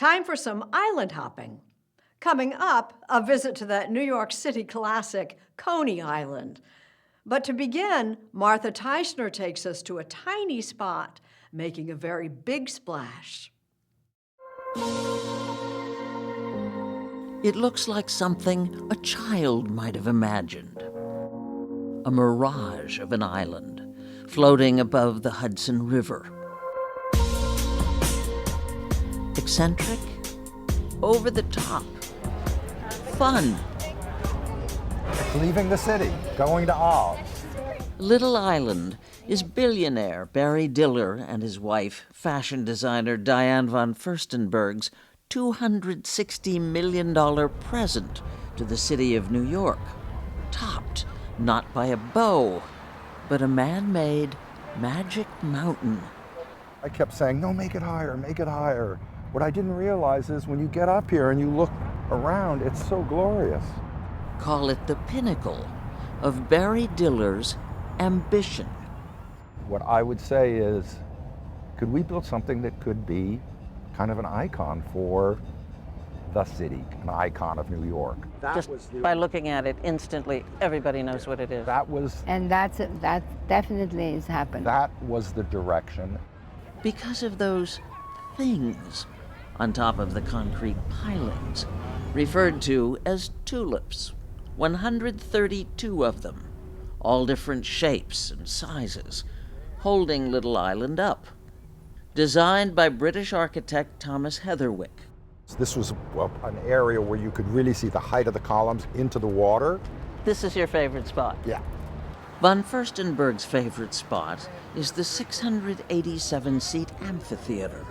Time for some island hopping. Coming up, a visit to that New York City classic, Coney Island. But to begin, Martha Teichner takes us to a tiny spot, making a very big splash. It looks like something a child might have imagined. A mirage of an island, floating above the Hudson River. Eccentric, over the top, fun. Leaving the city, going to Oz. Little Island is billionaire Barry Diller and his wife, fashion designer Diane Von Furstenberg's $260 million present to the city of New York, topped not by a bow, but a man-made magic mountain. I kept saying, no, make it higher, make it higher. What I didn't realize is when you get up here and you look around, it's so glorious. Call it the pinnacle of Barry Diller's ambition. What I would say is, could we build something that could be kind of an icon for the city, an icon of New York? Just by looking at it, instantly, everybody knows what it is. And that definitely is happening. That was the direction. Because of those things on top of the concrete pilings, referred to as tulips. 132 of them, all different shapes and sizes, holding Little Island up. Designed by British architect Thomas Heatherwick. This was an area where you could really see the height of the columns into the water. This is your favorite spot? Yeah. Von Furstenberg's favorite spot is the 687-seat amphitheater.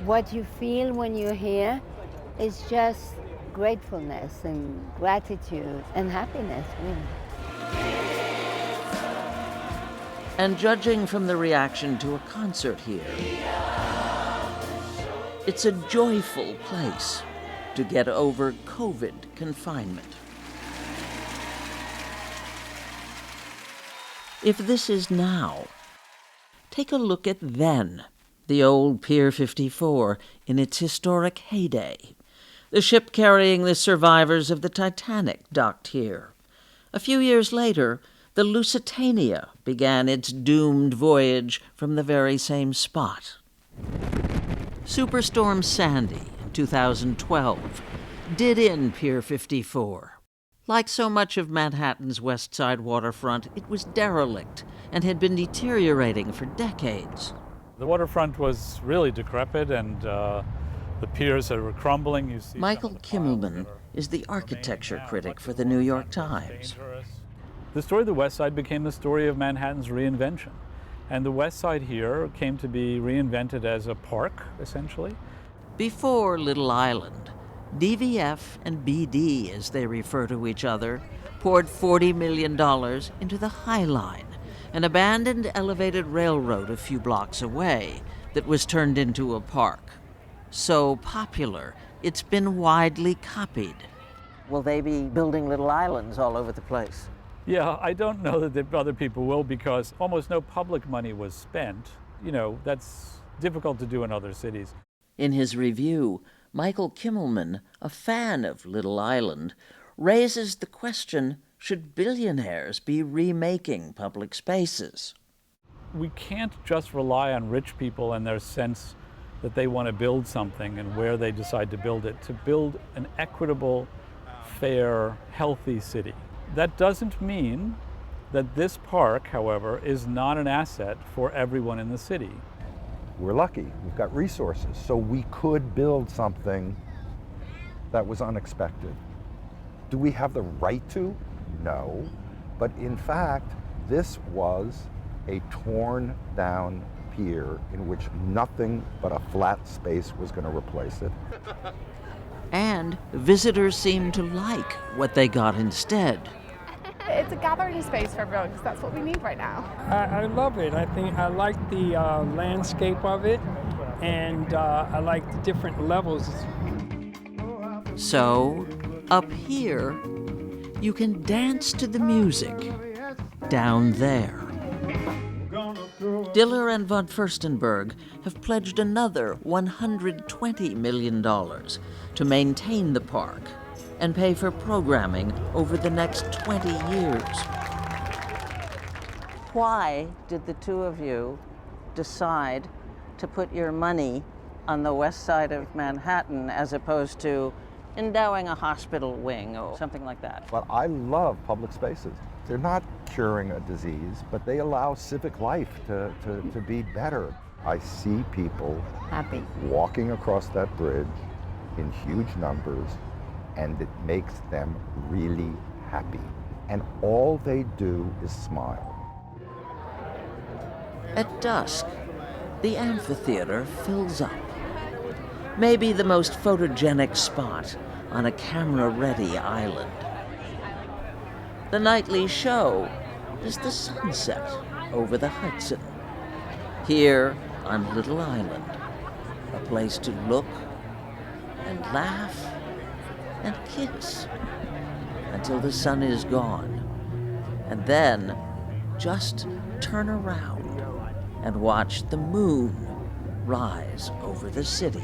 What you feel when you're here is just gratefulness and gratitude and happiness, really. And judging from the reaction to a concert here, it's a joyful place to get over COVID confinement. If this is now, take a look at then, the old Pier 54 in its historic heyday. The ship carrying the survivors of the Titanic docked here. A few years later, the Lusitania began its doomed voyage from the very same spot. Superstorm Sandy in 2012 did in Pier 54. Like so much of Manhattan's West Side waterfront, it was derelict and had been deteriorating for decades. The waterfront was really decrepit and the piers that were crumbling. You see Michael Kimmelman is the architecture critic for the New York Times. The story of the West Side became the story of Manhattan's reinvention. And the West Side here came to be reinvented as a park, essentially. Before Little Island, DVF and BD, as they refer to each other, poured $40 million into the High Line, an abandoned elevated railroad a few blocks away that was turned into a park. So popular, it's been widely copied. Will they be building little islands all over the place? Yeah, I don't know that other people will because almost no public money was spent. You know, that's difficult to do in other cities. In his review, Michael Kimmelman, a fan of Little Island, raises the question, should billionaires be remaking public spaces? We can't just rely on rich people and their sense that they want to build something and where they decide to build it, to build an equitable, fair, healthy city. That doesn't mean that this park, however, is not an asset for everyone in the city. We're lucky, we've got resources, so we could build something that was unexpected. Do we have the right to? No, but in fact, this was a torn down pier in which nothing but a flat space was going to replace it. And visitors seem to like what they got instead. It's a gathering space for everyone because that's what we need right now. I love it. I think I like the landscape of it, and I like the different levels. So, up here, you can dance to the music down there. Diller and Von Furstenberg have pledged another $120 million to maintain the park and pay for programming over the next 20 years. Why did the two of you decide to put your money on the west side of Manhattan as opposed to endowing a hospital wing or something like that? But I love public spaces. They're not curing a disease, but they allow civic life to be better. I see people Happy. walking across that bridge in huge numbers, and it makes them really happy. And all they do is smile. At dusk, the amphitheater fills up. Maybe the most photogenic spot on a camera-ready island. The nightly show is the sunset over the Hudson. Here on Little Island, a place to look and laugh and kiss until the sun is gone, and then just turn around and watch the moon rise over the city.